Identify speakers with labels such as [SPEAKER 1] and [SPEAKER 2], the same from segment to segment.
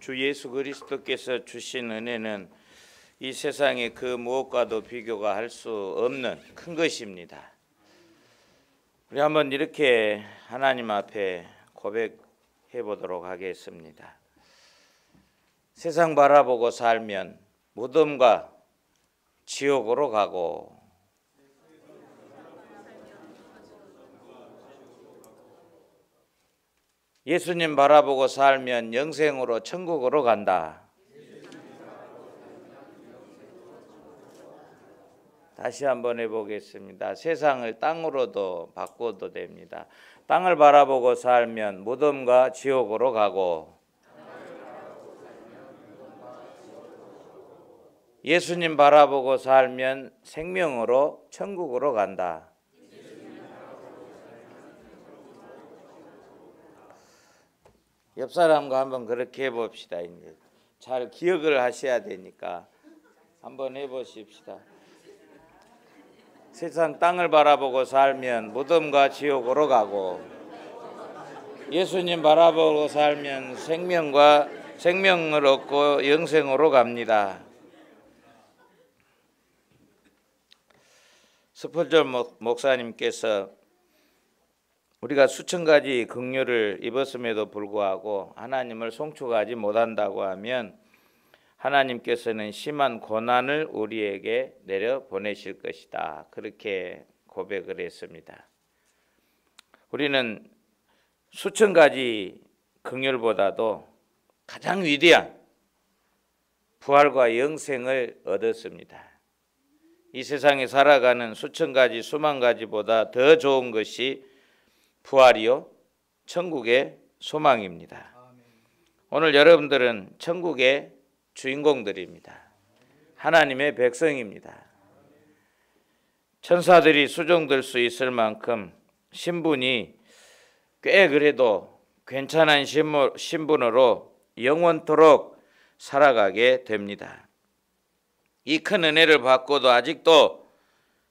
[SPEAKER 1] 주 예수 그리스도께서 주신 은혜는 이 세상의 그 무엇과도 비교가 할 수 없는 큰 것입니다. 우리 한번 이렇게 하나님 앞에 고백해 보도록 하겠습니다. 세상 바라보고 살면 무덤과 지옥으로 가고 예수님 바라보고 살면 영생으로 천국으로 간다. 다시 한번 해보겠습니다. 세상을 땅으로도 바꿔도 됩니다. 땅을 바라보고 살면 무덤과 지옥으로 가고 예수님 바라보고 살면 생명으로 천국으로 간다. 옆 사람과 한번 그렇게 해봅시다. 이제 잘 기억을 하셔야 되니까 한번 해보십시다. 세상 땅을 바라보고 살면 무덤과 지옥으로 가고 예수님 바라보고 살면 생명을 얻고 영생으로 갑니다. 스펄전 목사님께서 우리가 수천 가지 긍휼을 입었음에도 불구하고 하나님을 송축하지 못한다고 하면 하나님께서는 심한 고난을 우리에게 내려 보내실 것이다. 그렇게 고백을 했습니다. 우리는 수천 가지 긍휼보다도 가장 위대한 부활과 영생을 얻었습니다. 이 세상에 살아가는 수천 가지 수만 가지보다 더 좋은 것이 부활이요 천국의 소망입니다. 오늘 여러분들은 천국의 주인공들입니다. 하나님의 백성입니다. 천사들이 수종될 수 있을 만큼 신분이 꽤 그래도 괜찮은 신분으로 영원토록 살아가게 됩니다. 이 큰 은혜를 받고도 아직도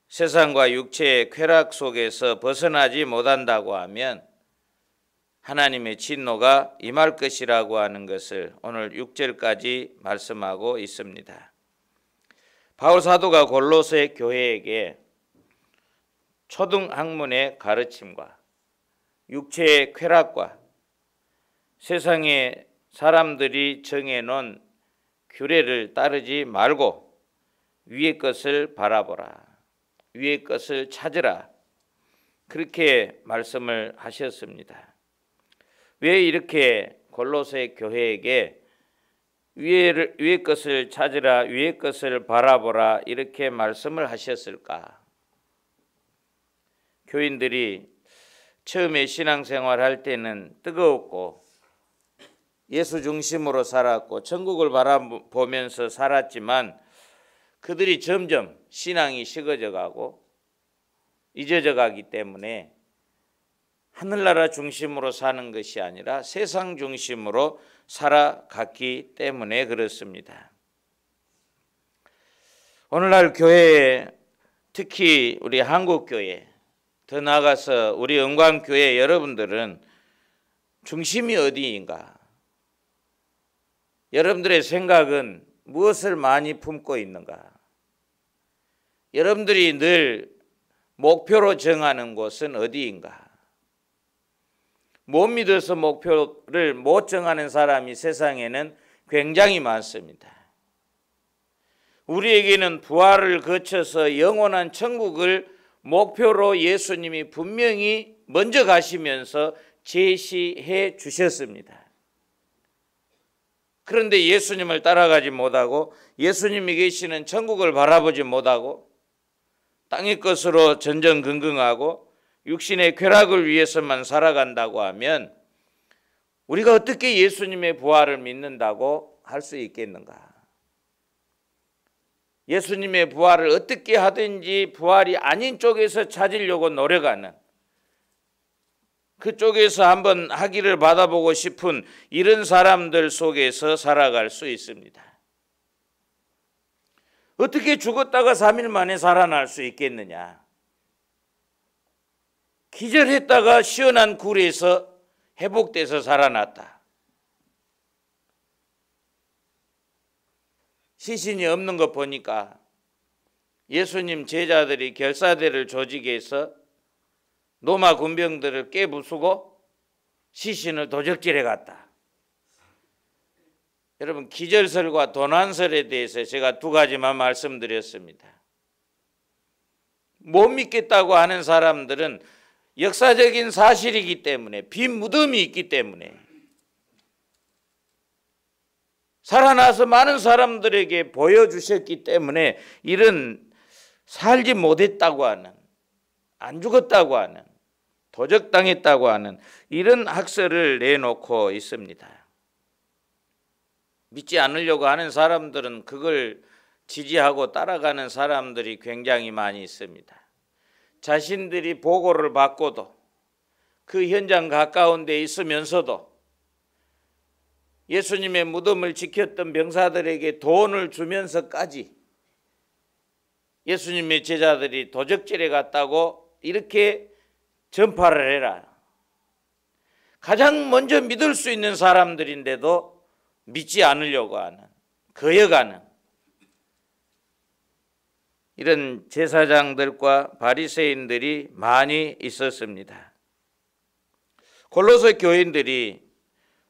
[SPEAKER 1] 세상과 육체의 쾌락 속에서 벗어나지 못한다고 하면 하나님의 진노가 임할 것이라고 하는 것을 오늘 6절까지 말씀하고 있습니다. 바울 사도가 골로새 교회에게 초등학문의 가르침과 육체의 쾌락과 세상의 사람들이 정해놓은 규례를 따르지 말고 위의 것을 바라보라. 위의 것을 찾으라. 그렇게 말씀을 하셨습니다. 왜 이렇게 골로새 교회에게 위의 것을 찾으라, 위의 것을 바라보라 이렇게 말씀을 하셨을까? 교인들이 처음에 신앙생활 할 때는 뜨거웠고 예수 중심으로 살았고 천국을 바라보면서 살았지만 그들이 점점 신앙이 식어져 가고 잊어져 가기 때문에 하늘나라 중심으로 사는 것이 아니라 세상 중심으로 살아갔기 때문에 그렇습니다. 오늘날 교회에 특히 우리 한국교회 더 나아가서 우리 영광교회 여러분들은 중심이 어디인가? 여러분들의 생각은 무엇을 많이 품고 있는가? 여러분들이 늘 목표로 정하는 곳은 어디인가? 못 믿어서 목표를 못 정하는 사람이 세상에는 굉장히 많습니다. 우리에게는 부활을 거쳐서 영원한 천국을 목표로 예수님이 분명히 먼저 가시면서 제시해 주셨습니다. 그런데 예수님을 따라가지 못하고 예수님이 계시는 천국을 바라보지 못하고 땅의 것으로 전전긍긍하고 육신의 쾌락을 위해서만 살아간다고 하면 우리가 어떻게 예수님의 부활을 믿는다고 할 수 있겠는가? 예수님의 부활을 어떻게 하든지 부활이 아닌 쪽에서 찾으려고 노력하는 그쪽에서 한번 학위를 받아보고 싶은 이런 사람들 속에서 살아갈 수 있습니다. 어떻게 죽었다가 3일 만에 살아날 수 있겠느냐? 기절했다가 시원한 굴에서 회복돼서 살아났다. 시신이 없는 것 보니까 예수님 제자들이 결사대를 조직해서 로마 군병들을 깨부수고 시신을 도적질해 갔다. 여러분, 기절설과 도난설에 대해서 제가 두 가지만 말씀드렸습니다. 못 믿겠다고 하는 사람들은 역사적인 사실이기 때문에, 빈 무덤이 있기 때문에, 살아나서 많은 사람들에게 보여주셨기 때문에 이런 살지 못했다고 하는, 안 죽었다고 하는, 도적당했다고 하는 이런 학설을 내놓고 있습니다. 믿지 않으려고 하는 사람들은 그걸 지지하고 따라가는 사람들이 굉장히 많이 있습니다. 자신들이 보고를 받고도 그 현장 가까운 데 있으면서도 예수님의 무덤을 지켰던 병사들에게 돈을 주면서까지 예수님의 제자들이 도적질해 갔다고 이렇게 전파를 해라. 가장 먼저 믿을 수 있는 사람들인데도 믿지 않으려고 하는, 거역하는 이런 제사장들과 바리새인들이 많이 있었습니다. 골로새 교인들이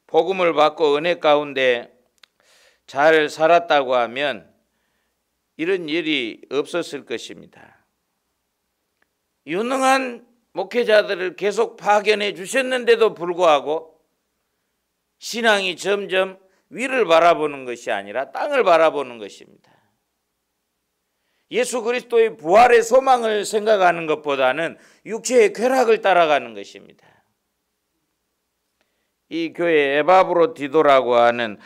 [SPEAKER 1] 복음을 받고 은혜 가운데 잘 살았다고 하면 이런 일이 없었을 것입니다. 유능한 목회자들을 계속 파견해 주셨는데도 불구하고 신앙이 점점 위를 바라보는 것이 아니라 땅을 바라보는 것입니다. 예수 그리스도의 부활의 소망을 생각하는 것보다는 육체의 쾌락을 따라가는 것입니다. 이 교회 에바브로디도라고 하는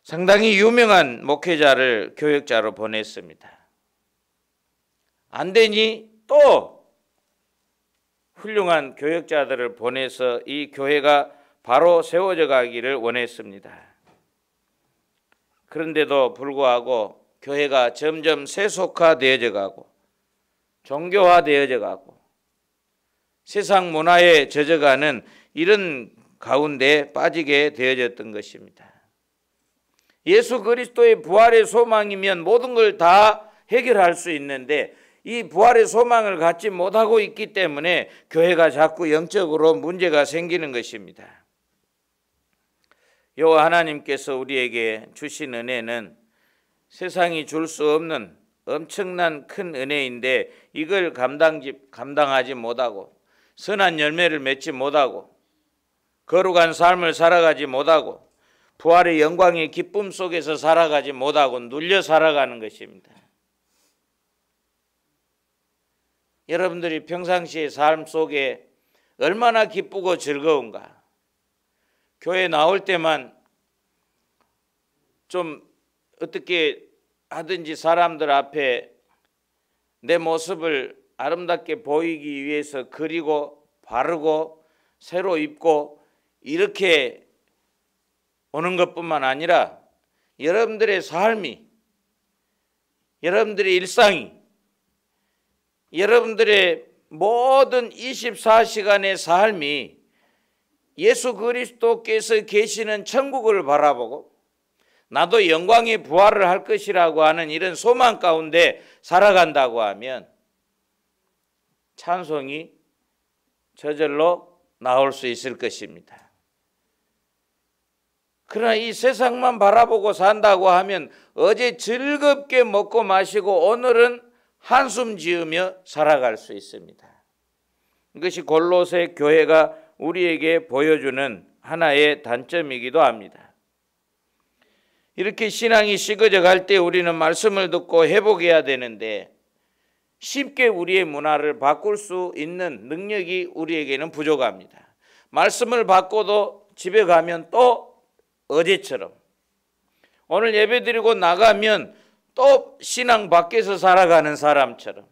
[SPEAKER 1] 상당히 유명한 목회자를 교역자로 보냈습니다. 안 되니 또 훌륭한 교역자들을 보내서 이 교회가 바로 세워져 가기를 원했습니다. 그런데도 불구하고 교회가 점점 세속화되어져 가고 종교화되어져 가고 세상 문화에 젖어가는 이런 가운데 빠지게 되어졌던 것입니다. 예수 그리스도의 부활의 소망이면 모든 걸 다 해결할 수 있는데 이 부활의 소망을 갖지 못하고 있기 때문에 교회가 자꾸 영적으로 문제가 생기는 것입니다. 여호와 하나님께서 우리에게 주신 은혜는 세상이 줄 수 없는 엄청난 큰 은혜인데 이걸 감당하지 못하고 선한 열매를 맺지 못하고 거룩한 삶을 살아가지 못하고 부활의 영광의 기쁨 속에서 살아가지 못하고 눌려 살아가는 것입니다. 여러분들이 평상시의 삶 속에 얼마나 기쁘고 즐거운가. 교회 나올 때만 좀 어떻게 하든지 사람들 앞에 내 모습을 아름답게 보이기 위해서 그리고 바르고 새로 입고 이렇게 오는 것뿐만 아니라 여러분들의 삶이, 여러분들의 일상이, 여러분들의 모든 24시간의 삶이 예수 그리스도께서 계시는 천국을 바라보고 나도 영광의 부활을 할 것이라고 하는 이런 소망 가운데 살아간다고 하면 찬송이 저절로 나올 수 있을 것입니다. 그러나 이 세상만 바라보고 산다고 하면 어제 즐겁게 먹고 마시고 오늘은 한숨 지으며 살아갈 수 있습니다. 이것이 골로새 교회가 우리에게 보여주는 하나의 단점이기도 합니다. 이렇게 신앙이 식어져 갈 때 우리는 말씀을 듣고 회복해야 되는데 쉽게 우리의 문화를 바꿀 수 있는 능력이 우리에게는 부족합니다. 말씀을 받고도 집에 가면 또 어제처럼, 오늘 예배드리고 나가면 또 신앙 밖에서 살아가는 사람처럼,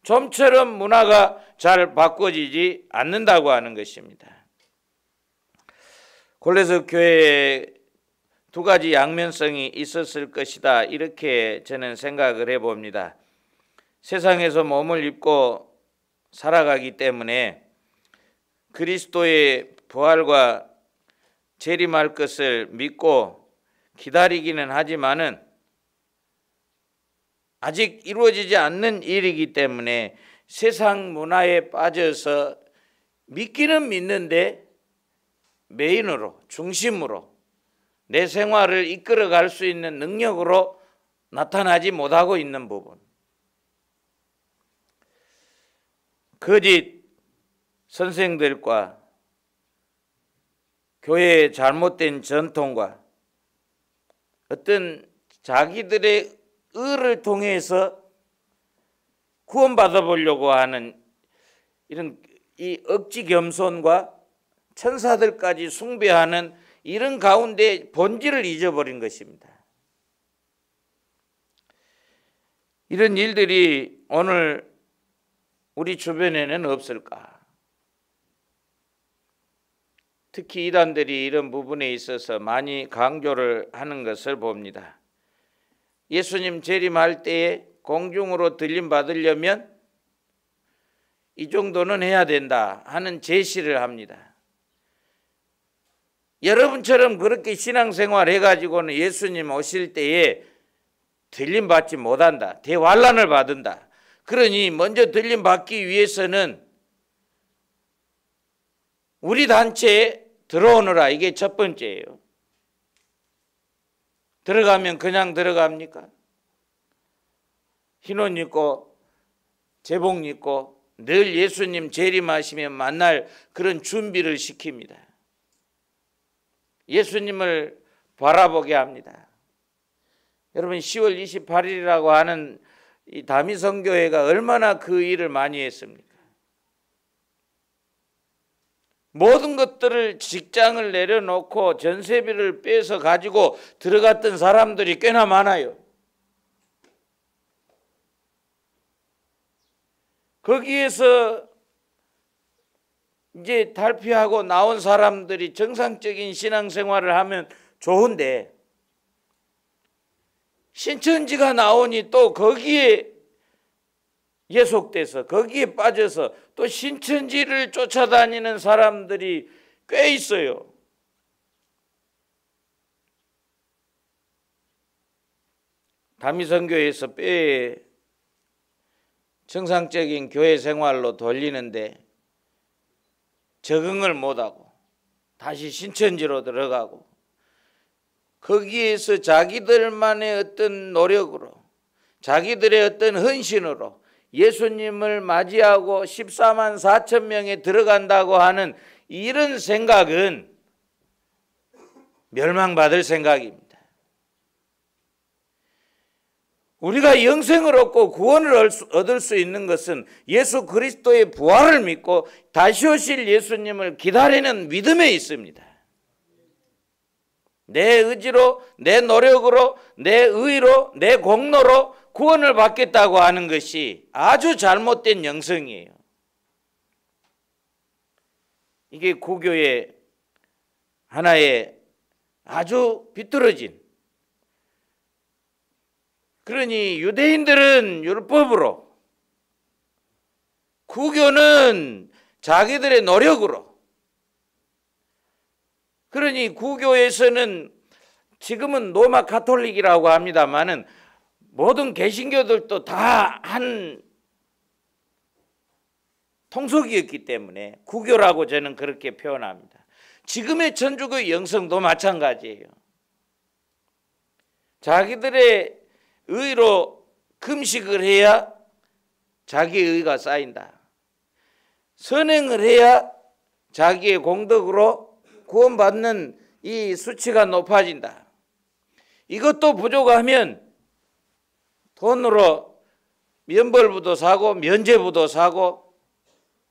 [SPEAKER 1] 좀처럼 문화가 잘 바꿔지지 않는다고 하는 것입니다. 골로새 교회에 두 가지 양면성이 있었을 것이다, 이렇게 저는 생각을 해봅니다. 세상에서 몸을 입고 살아가기 때문에 그리스도의 부활과 재림할 것을 믿고 기다리기는 하지만은 아직 이루어지지 않는 일이기 때문에 세상 문화에 빠져서 믿기는 믿는데 메인으로, 중심으로 내 생활을 이끌어갈 수 있는 능력으로 나타나지 못하고 있는 부분, 거짓 선생들과 교회의 잘못된 전통과 어떤 자기들의 의를 통해서 구원받아 보려고 하는 이런 이 억지 겸손과 천사들까지 숭배하는 이런 가운데 본질을 잊어버린 것입니다. 이런 일들이 오늘 우리 주변에는 없을까? 특히 이단들이 이런 부분에 있어서 많이 강조를 하는 것을 봅니다. 예수님 재림할 때에 공중으로 들림 받으려면 이 정도는 해야 된다 하는 제시를 합니다. 여러분처럼 그렇게 신앙생활 해가지고는 예수님 오실 때에 들림 받지 못한다, 대환란을 받는다. 그러니 먼저 들림 받기 위해서는 우리 단체에 들어오느라, 이게 첫 번째예요. 들어가면 그냥 들어갑니까? 흰옷 입고 제복 입고 늘 예수님 재림하시면 만날 그런 준비를 시킵니다. 예수님을 바라보게 합니다. 여러분, 10월 28일이라고 하는 이 다미성교회가 얼마나 그 일을 많이 했습니까? 모든 것들을, 직장을 내려놓고 전세비를 빼서 가지고 들어갔던 사람들이 꽤나 많아요. 거기에서 이제 탈피하고 나온 사람들이 정상적인 신앙생활을 하면 좋은데, 신천지가 나오니 또 거기에 예속돼서 거기에 빠져서 또 신천지를 쫓아다니는 사람들이 꽤 있어요. 다미성교회에서 꽤 정상적인 교회 생활로 돌리는데 적응을 못하고 다시 신천지로 들어가고, 거기에서 자기들만의 어떤 노력으로, 자기들의 어떤 헌신으로 예수님을 맞이하고 14만 4천 명에 들어간다고 하는 이런 생각은 멸망받을 생각입니다. 우리가 영생을 얻고 구원을 얻을 수 있는 것은 예수 그리스도의 부활을 믿고 다시 오실 예수님을 기다리는 믿음에 있습니다. 내 의지로, 내 노력으로, 내 의로, 내 공로로 구원을 받겠다고 하는 것이 아주 잘못된 영성이에요. 이게 구교의 하나의 아주 비뚤어진, 그러니 유대인들은 율법으로, 구교는 자기들의 노력으로, 그러니 구교에서는 지금은 로마 가톨릭이라고 합니다만은 모든 개신교들도 다 한 통속이었기 때문에 구교라고 저는 그렇게 표현합니다. 지금의 천주교 영성도 마찬가지예요. 자기들의 의로 금식을 해야 자기의 의가 쌓인다. 선행을 해야 자기의 공덕으로 구원받는 이 수치가 높아진다. 이것도 부족하면 돈으로 면벌부도 사고 면죄부도 사고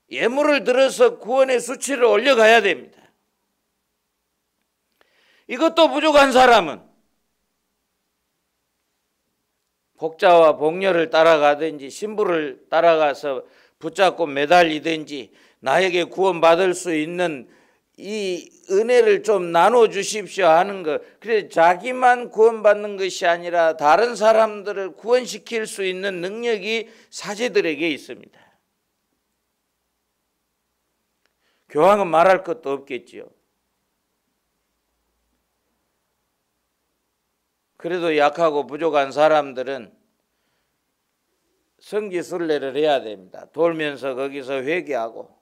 [SPEAKER 1] 예물을 들어서 구원의 수치를 올려가야 됩니다. 이것도 부족한 사람은 복자와 복녀를 따라가든지 신부를 따라가서 붙잡고 매달리든지 나에게 구원받을 수 있는 이 은혜를 좀 나눠주십시오 하는 것. 그래서 자기만 구원받는 것이 아니라 다른 사람들을 구원시킬 수 있는 능력이 사제들에게 있습니다. 교황은 말할 것도 없겠지요. 그래도 약하고 부족한 사람들은 성지순례를 해야 됩니다. 돌면서 거기서 회개하고,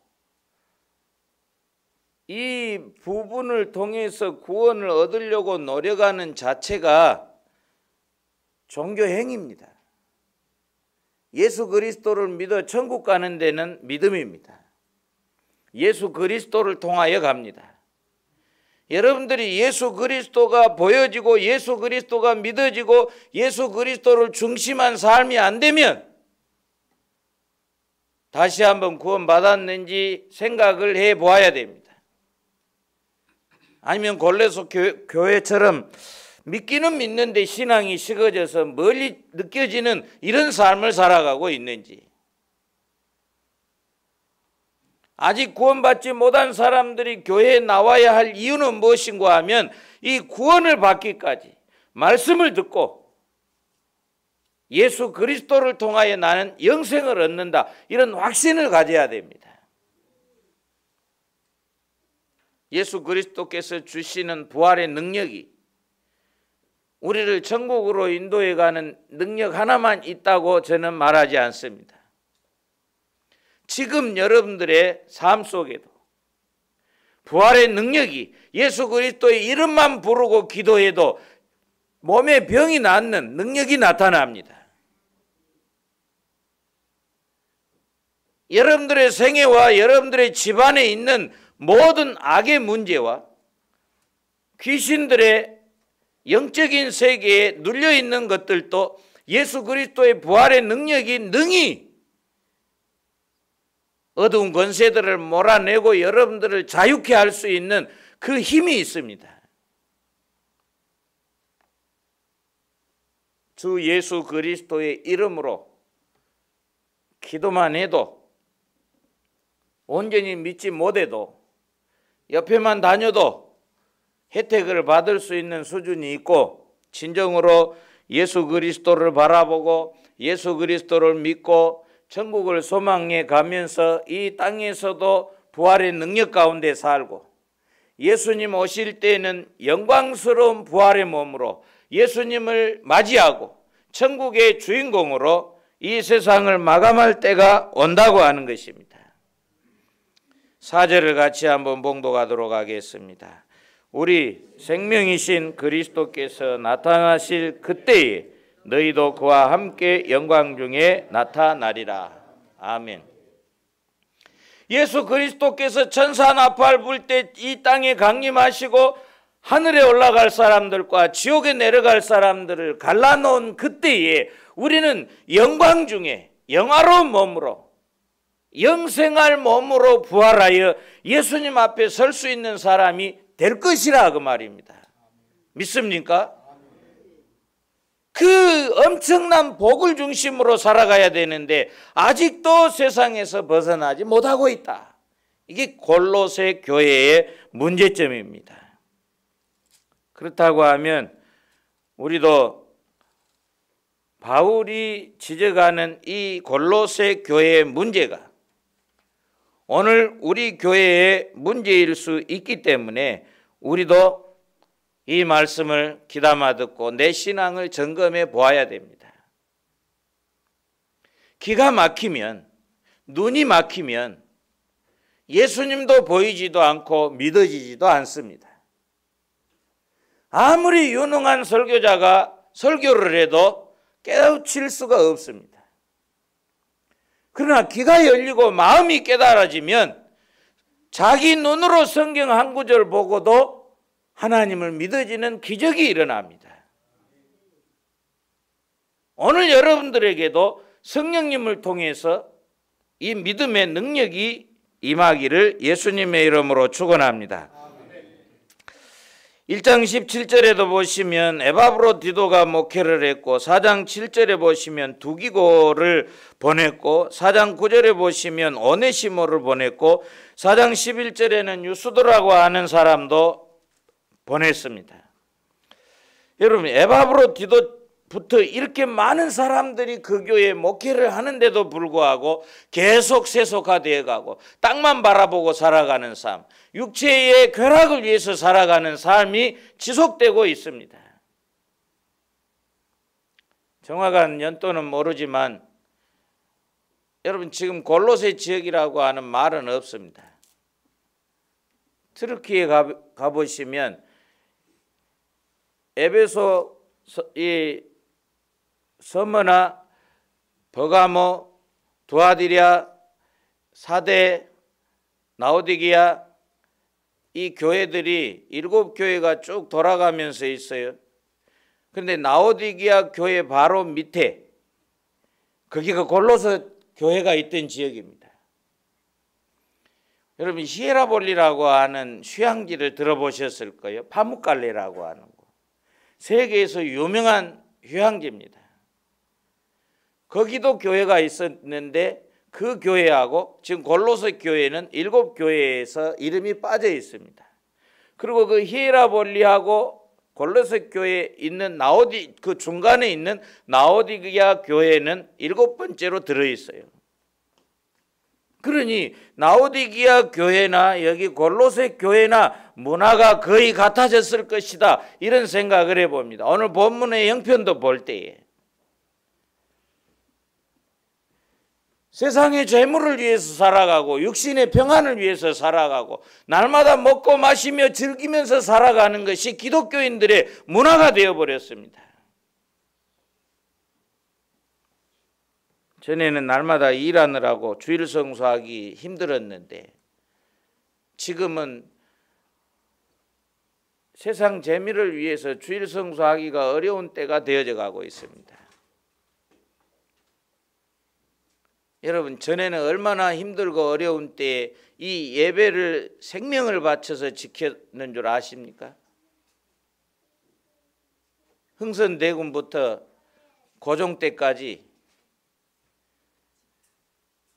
[SPEAKER 1] 이 부분을 통해서 구원을 얻으려고 노력하는 자체가 종교 행위입니다. 예수 그리스도를 믿어 천국 가는 데는 믿음입니다. 예수 그리스도를 통하여 갑니다. 여러분들이 예수 그리스도가 보여지고 예수 그리스도가 믿어지고 예수 그리스도를 중심한 삶이 안 되면 다시 한번 구원받았는지 생각을 해 보아야 됩니다. 아니면 골로새 교회처럼 믿기는 믿는데 신앙이 식어져서 멀리 느껴지는 이런 삶을 살아가고 있는지, 아직 구원받지 못한 사람들이 교회에 나와야 할 이유는 무엇인가 하면 이 구원을 받기까지 말씀을 듣고 예수 그리스도를 통하여 나는 영생을 얻는다, 이런 확신을 가져야 됩니다. 예수 그리스도께서 주시는 부활의 능력이 우리를 천국으로 인도해 가는 능력 하나만 있다고 저는 말하지 않습니다. 지금 여러분들의 삶 속에도 부활의 능력이, 예수 그리스도의 이름만 부르고 기도해도 몸에 병이 낫는 능력이 나타납니다. 여러분들의 생애와 여러분들의 집안에 있는 모든 악의 문제와 귀신들의 영적인 세계에 눌려있는 것들도 예수 그리스도의 부활의 능력이 능히 어두운 권세들을 몰아내고 여러분들을 자유케 할 수 있는 그 힘이 있습니다. 주 예수 그리스도의 이름으로 기도만 해도, 온전히 믿지 못해도, 옆에만 다녀도 혜택을 받을 수 있는 수준이 있고, 진정으로 예수 그리스도를 바라보고 예수 그리스도를 믿고 천국을 소망해 가면서 이 땅에서도 부활의 능력 가운데 살고, 예수님 오실 때는 영광스러운 부활의 몸으로 예수님을 맞이하고 천국의 주인공으로 이 세상을 마감할 때가 온다고 하는 것입니다. 4절을 같이 한번 봉독하도록 하겠습니다. 우리 생명이신 그리스도께서 나타나실 그때에 너희도 그와 함께 영광 중에 나타나리라. 아멘. 예수 그리스도께서 천사 나팔 불 때 이 땅에 강림하시고 하늘에 올라갈 사람들과 지옥에 내려갈 사람들을 갈라놓은 그때에 우리는 영광 중에 영화로운 몸으로, 영생할 몸으로 부활하여 예수님 앞에 설 수 있는 사람이 될 것이라, 그 말입니다. 믿습니까? 그 엄청난 복을 중심으로 살아가야 되는데 아직도 세상에서 벗어나지 못하고 있다. 이게 골로새 교회의 문제점입니다. 그렇다고 하면 우리도 바울이 지적하는 이 골로새 교회의 문제가 오늘 우리 교회의 문제일 수 있기 때문에 우리도 이 말씀을 귀담아 듣고 내 신앙을 점검해 보아야 됩니다. 기가 막히면, 눈이 막히면 예수님도 보이지도 않고 믿어지지도 않습니다. 아무리 유능한 설교자가 설교를 해도 깨우칠 수가 없습니다. 그러나 귀가 열리고 마음이 깨달아지면 자기 눈으로 성경 한 구절 보고도 하나님을 믿어지는 기적이 일어납니다. 오늘 여러분들에게도 성령님을 통해서 이 믿음의 능력이 임하기를 예수님의 이름으로 축원합니다. 1장 17절에도 보시면 에바브로디도가 목회를 했고, 4장 7절에 보시면 두기고를 보냈고, 4장 9절에 보시면 오네시모를 보냈고, 4장 11절에는 유수도라고 하는 사람도 보냈습니다. 여러분, 에바브로디도부터 이렇게 많은 사람들이 그 교회에 목회를 하는데도 불구하고 계속 세속화되어 가고 땅만 바라보고 살아가는 삶, 육체의 쾌락을 위해서 살아가는 삶이 지속되고 있습니다. 정확한 연도는 모르지만 여러분 지금 골로새 지역이라고 하는 말은 없습니다. 트르키에 가보시면 에베소, 이 서머나, 버가모, 두아디랴, 사대, 라오디게아 이 교회들이 7교회가 쭉 돌아가면서 있어요. 그런데 라오디게아 교회 바로 밑에 거기가 골로새 교회가 있던 지역입니다. 여러분 히에라볼리라고 하는 휴양지를 들어보셨을 거예요. 파묵갈레라고 하는 거. 세계에서 유명한 휴양지입니다. 거기도 교회가 있었는데 그 교회하고 지금 골로새 교회는 7교회에서 이름이 빠져 있습니다. 그리고 그 히에라볼리하고 골로새 교회에 있는 그 중간에 있는 라오디게아 교회는 7번째로 들어 있어요. 그러니 라오디게아 교회나 여기 골로새 교회나 문화가 거의 같아졌을 것이다, 이런 생각을 해봅니다. 오늘 본문의 형편도 볼 때에 세상의 재물을 위해서 살아가고 육신의 평안을 위해서 살아가고 날마다 먹고 마시며 즐기면서 살아가는 것이 기독교인들의 문화가 되어버렸습니다. 전에는 날마다 일하느라고 주일 성수하기 힘들었는데 지금은 세상 재미를 위해서 주일 성수하기가 어려운 때가 되어져 가고 있습니다. 여러분 전에는 얼마나 힘들고 어려운 때에 이 예배를 생명을 바쳐서 지켰는 줄 아십니까? 흥선대군부터 고종 때까지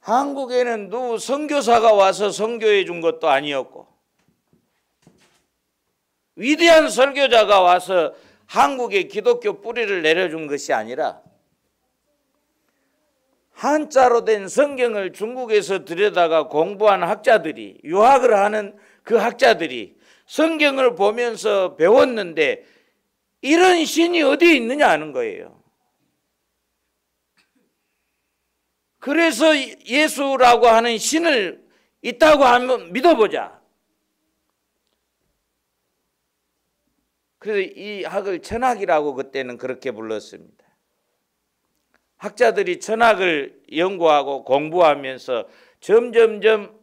[SPEAKER 1] 한국에는 누구 선교사가 와서 선교해 준 것도 아니었고 위대한 설교자가 와서 한국의 기독교 뿌리를 내려준 것이 아니라 한자로 된 성경을 중국에서 들여다가 공부한 학자들이, 유학을 하는 그 학자들이 성경을 보면서 배웠는데 이런 신이 어디 있느냐 하는 거예요. 그래서 예수라고 하는 신을 있다고 하면 믿어보자. 그래서 이 학을 천학이라고 그때는 그렇게 불렀습니다. 학자들이 천학을 연구하고 공부하면서 점점점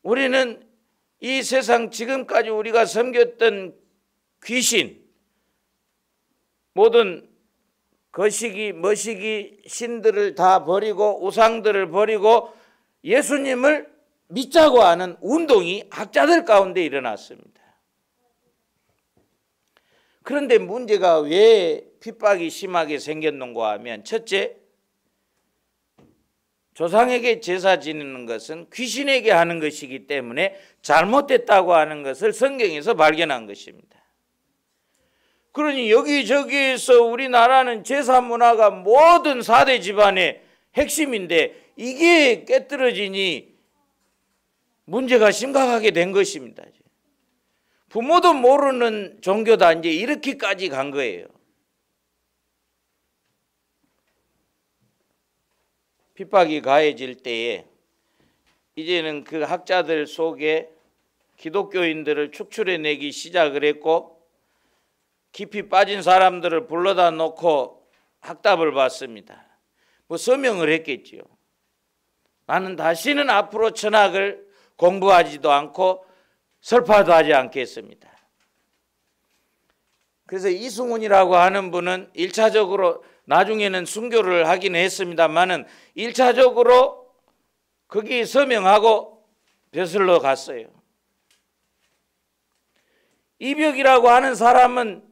[SPEAKER 1] 우리는 이 세상 지금까지 우리가 섬겼던 귀신, 모든 거시기 머시기 신들을 다 버리고 우상들을 버리고 예수님을 믿자고 하는 운동이 학자들 가운데 일어났습니다. 그런데 문제가 왜 핍박이 심하게 생겼는가 하면, 첫째, 조상에게 제사 지내는 것은 귀신에게 하는 것이기 때문에 잘못됐다고 하는 것을 성경에서 발견한 것입니다. 그러니 여기저기에서 우리나라는 제사 문화가 모든 4대 집안의 핵심인데 이게 깨뜨려지니 문제가 심각하게 된 것입니다. 부모도 모르는 종교다, 이제 이렇게까지 간 거예요. 핍박이 가해질 때에 이제는 그 학자들 속에 기독교인들을 축출해내기 시작을 했고 깊이 빠진 사람들을 불러다 놓고 학답을 받습니다. 뭐 서명을 했겠지요. 나는 다시는 앞으로 천학을 공부하지도 않고 설파도 하지 않겠습니다. 그래서 이승훈이라고 하는 분은 1차적으로 나중에는 순교를 하긴 했습니다만은 1차적으로 거기 서명하고 벼슬러 갔어요. 이벽이라고 하는 사람은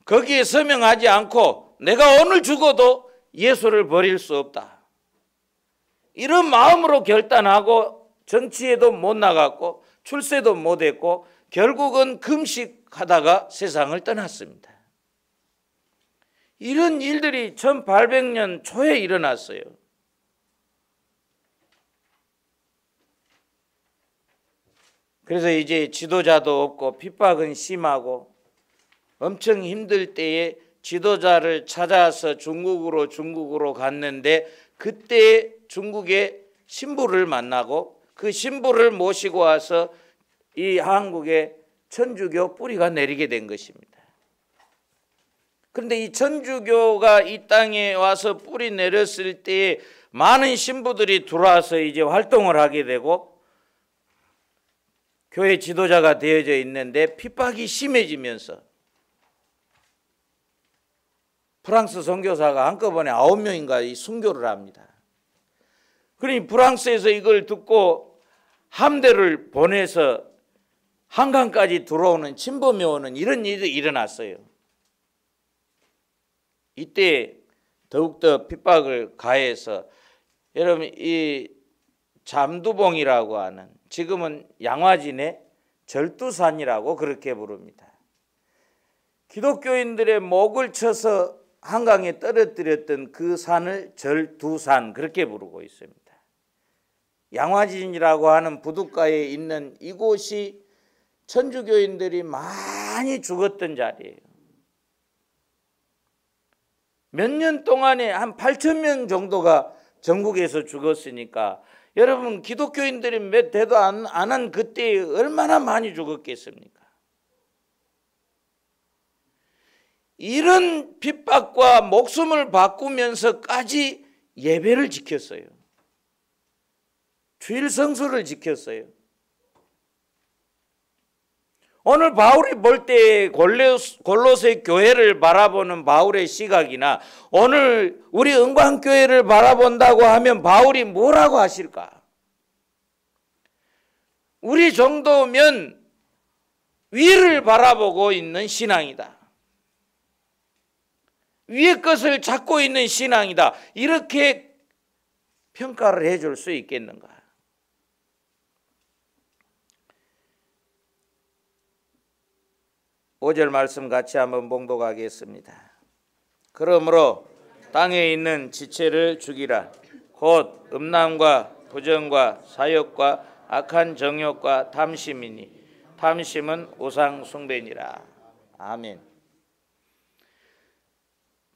[SPEAKER 1] 거기에 서명하지 않고 내가 오늘 죽어도 예수를 버릴 수 없다, 이런 마음으로 결단하고 정치에도 못 나갔고 출세도 못했고 결국은 금식하다가 세상을 떠났습니다. 이런 일들이 1800년 초에 일어났어요. 그래서 이제 지도자도 없고 핍박은 심하고 엄청 힘들 때에 지도자를 찾아서 중국으로 갔는데 그때 중국의 신부를 만나고 그 신부를 모시고 와서 이 한국에 천주교 뿌리가 내리게 된 것입니다. 그런데 이 천주교가 이 땅에 와서 뿌리 내렸을 때에 많은 신부들이 들어와서 이제 활동을 하게 되고 교회 지도자가 되어져 있는데 핍박이 심해지면서 프랑스 선교사가 한꺼번에 9명인가 이 순교를 합니다. 그러니 프랑스에서 이걸 듣고 함대를 보내서 한강까지 들어오는 침범해 오는 이런 일이 일어났어요. 이때 더욱더 핍박을 가해서 여러분 이 잠두봉이라고 하는 지금은 양화진의 절두산이라고 그렇게 부릅니다. 기독교인들의 목을 쳐서 한강에 떨어뜨렸던 그 산을 절두산 그렇게 부르고 있습니다. 양화진이라고 하는 부둣가에 있는 이곳이 천주교인들이 많이 죽었던 자리예요. 몇 년 동안에 한 8,000명 정도가 전국에서 죽었으니까 여러분 기독교인들이 몇 대도 안 한 그때 얼마나 많이 죽었겠습니까? 이런 핍박과 목숨을 바꾸면서까지 예배를 지켰어요. 주일 성수를 지켰어요. 오늘 바울이 볼 때 골로새 교회를 바라보는 바울의 시각이나 오늘 우리 은광교회를 바라본다고 하면 바울이 뭐라고 하실까? 우리 정도면 위를 바라보고 있는 신앙이다. 위의 것을 찾고 있는 신앙이다. 이렇게 평가를 해줄 수 있겠는가? 5절 말씀 같이 한번 봉독하겠습니다. 그러므로 땅에 있는 지체를 죽이라. 곧 음란과 부정과 사욕과 악한 정욕과 탐심이니 탐심은 우상 숭배니라. 아멘.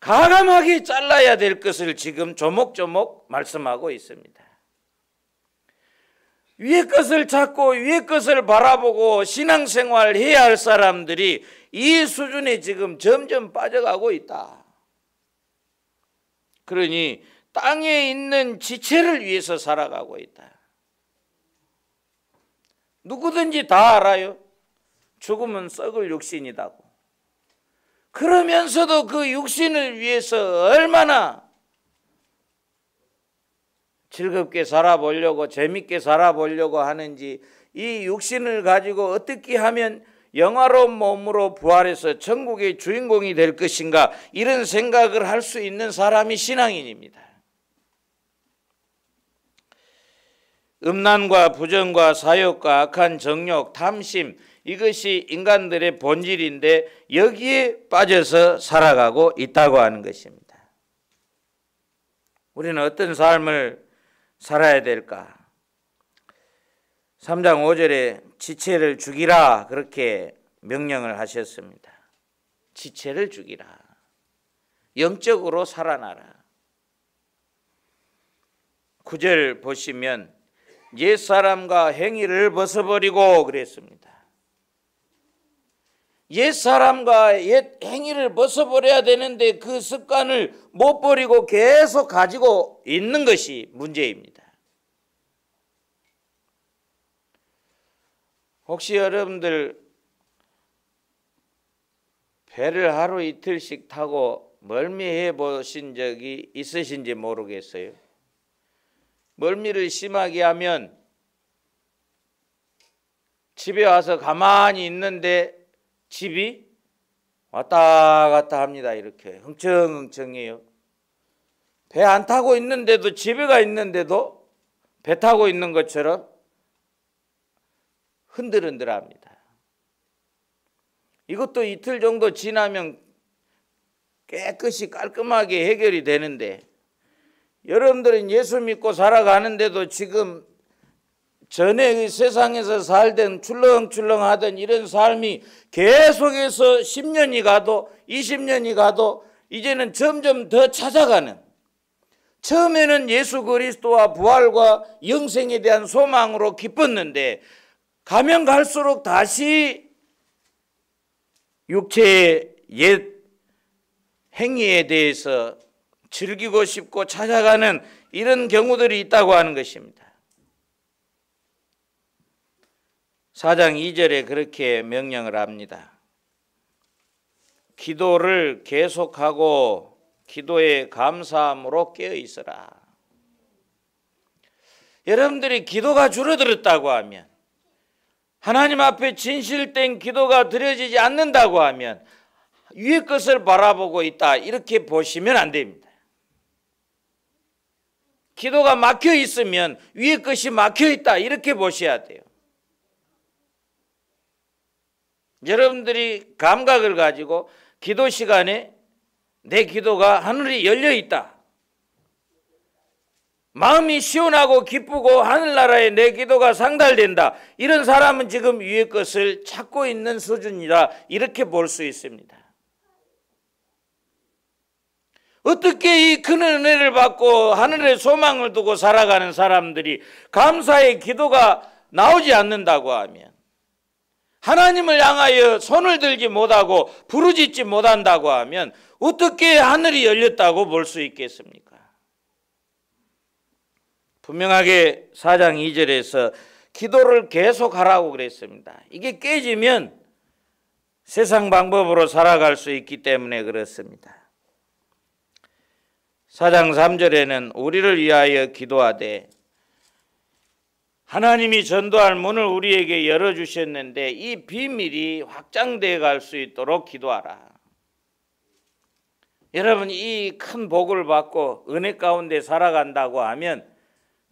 [SPEAKER 1] 가감하게 잘라야 될 것을 지금 조목조목 말씀하고 있습니다. 위의 것을 찾고 위의 것을 바라보고 신앙생활 해야 할 사람들이 이 수준에 지금 점점 빠져가고 있다. 그러니 땅에 있는 지체를 위해서 살아가고 있다. 누구든지 다 알아요. 죽으면 썩을 육신이다고. 그러면서도 그 육신을 위해서 얼마나 즐겁게 살아보려고 재밌게 살아보려고 하는지, 이 육신을 가지고 어떻게 하면 영화로운 몸으로 부활해서 천국의 주인공이 될 것인가, 이런 생각을 할 수 있는 사람이 신앙인입니다. 음란과 부정과 사욕과 악한 정욕, 탐심, 이것이 인간들의 본질인데 여기에 빠져서 살아가고 있다고 하는 것입니다. 우리는 어떤 삶을 살아야 될까? 3장 5절에 지체를 죽이라 그렇게 명령을 하셨습니다. 지체를 죽이라. 영적으로 살아나라. 9절 보시면 옛사람과 행위를 벗어버리고 그랬습니다. 옛사람과 옛 행위를 벗어버려야 되는데 그 습관을 못 버리고 계속 가지고 있는 것이 문제입니다. 혹시 여러분들 배를 하루 이틀씩 타고 멀미해 보신 적이 있으신지 모르겠어요. 멀미를 심하게 하면 집에 와서 가만히 있는데 집이 왔다 갔다 합니다. 이렇게 흥청흥청해요. 배 안 타고 있는데도, 집에가 있는데도 배 타고 있는 것처럼 흔들흔들합니다. 이것도 이틀 정도 지나면 깨끗이 깔끔하게 해결이 되는데, 여러분들은 예수 믿고 살아가는데도 지금 전에 세상에서 살던 출렁출렁하던 이런 삶이 계속해서 10년이 가도 20년이 가도 이제는 점점 더 찾아가는, 처음에는 예수 그리스도와 부활과 영생에 대한 소망으로 기뻤는데 가면 갈수록 다시 육체의 옛 행위에 대해서 즐기고 싶고 찾아가는 이런 경우들이 있다고 하는 것입니다. 4장 2절에 그렇게 명령을 합니다. 기도를 계속하고 기도에 감사함으로 깨어 있어라. 여러분들이 기도가 줄어들었다고 하면, 하나님 앞에 진실된 기도가 드려지지 않는다고 하면 위의 것을 바라보고 있다, 이렇게 보시면 안 됩니다. 기도가 막혀 있으면 위의 것이 막혀 있다, 이렇게 보셔야 돼요. 여러분들이 감각을 가지고 기도 시간에 내 기도가 하늘이 열려 있다, 마음이 시원하고 기쁘고 하늘나라에 내 기도가 상달된다, 이런 사람은 지금 위의 것을 찾고 있는 수준이다, 이렇게 볼 수 있습니다. 어떻게 이 큰 은혜를 받고 하늘에 소망을 두고 살아가는 사람들이 감사의 기도가 나오지 않는다고 하면, 하나님을 향하여 손을 들지 못하고 부르짖지 못한다고 하면 어떻게 하늘이 열렸다고 볼 수 있겠습니까? 분명하게 4장 2절에서 기도를 계속하라고 그랬습니다. 이게 깨지면 세상 방법으로 살아갈 수 있기 때문에 그렇습니다. 4장 3절에는 우리를 위하여 기도하되, 하나님이 전도할 문을 우리에게 열어주셨는데 이 비밀이 확장되어 갈 수 있도록 기도하라. 여러분, 이 큰 복을 받고 은혜 가운데 살아간다고 하면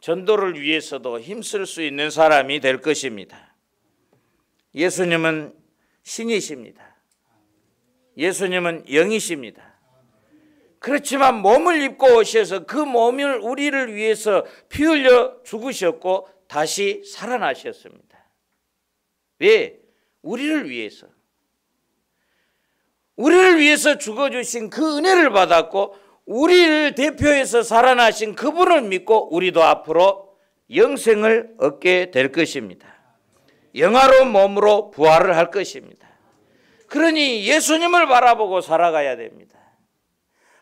[SPEAKER 1] 전도를 위해서도 힘쓸 수 있는 사람이 될 것입니다. 예수님은 신이십니다. 예수님은 영이십니다. 그렇지만 몸을 입고 오셔서 그 몸을 우리를 위해서 피 흘려 죽으셨고 다시 살아나셨습니다. 왜? 우리를 위해서. 우리를 위해서 죽어주신 그 은혜를 받았고 우리를 대표해서 살아나신 그분을 믿고 우리도 앞으로 영생을 얻게 될 것입니다. 영화로운 몸으로 부활을 할 것입니다. 그러니 예수님을 바라보고 살아가야 됩니다.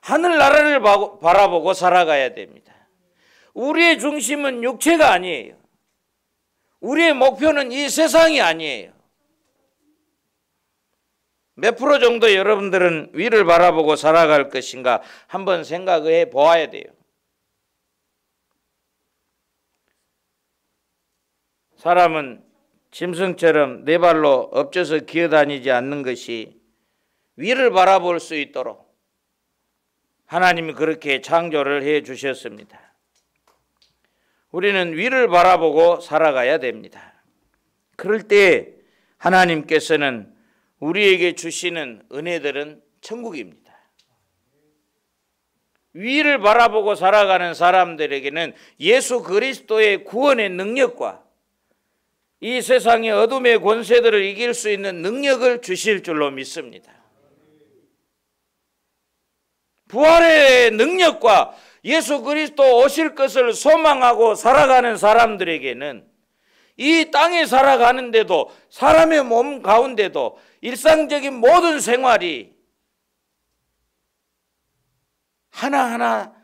[SPEAKER 1] 하늘나라를 바라보고 살아가야 됩니다. 우리의 중심은 육체가 아니에요. 우리의 목표는 이 세상이 아니에요. 몇 프로 정도 여러분들은 위를 바라보고 살아갈 것인가 한번 생각해 보아야 돼요. 사람은 짐승처럼 네 발로 엎져서 기어다니지 않는 것이 위를 바라볼 수 있도록 하나님이 그렇게 창조를 해 주셨습니다. 우리는 위를 바라보고 살아가야 됩니다. 그럴 때 하나님께서는 우리에게 주시는 은혜들은 천국입니다. 위를 바라보고 살아가는 사람들에게는 예수 그리스도의 구원의 능력과 이 세상의 어둠의 권세들을 이길 수 있는 능력을 주실 줄로 믿습니다. 부활의 능력과 예수 그리스도 오실 것을 소망하고 살아가는 사람들에게는 이 땅에 살아가는데도 사람의 몸 가운데도 일상적인 모든 생활이 하나하나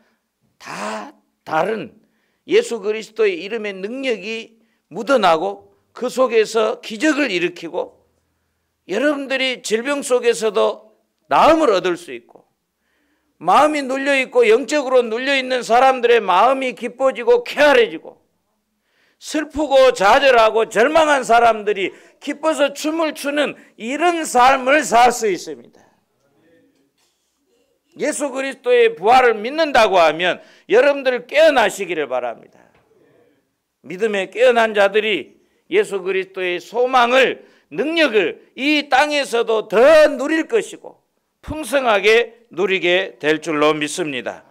[SPEAKER 1] 다 다른 예수 그리스도의 이름의 능력이 묻어나고 그 속에서 기적을 일으키고 여러분들이 질병 속에서도 나음을 얻을 수 있고 마음이 눌려있고 영적으로 눌려있는 사람들의 마음이 기뻐지고 쾌활해지고 슬프고 좌절하고 절망한 사람들이 기뻐서 춤을 추는 이런 삶을 살 수 있습니다. 예수 그리스도의 부활을 믿는다고 하면 여러분들 깨어나시기를 바랍니다. 믿음에 깨어난 자들이 예수 그리스도의 소망을, 능력을 이 땅에서도 더 누릴 것이고 풍성하게 누리게 될 줄로 믿습니다.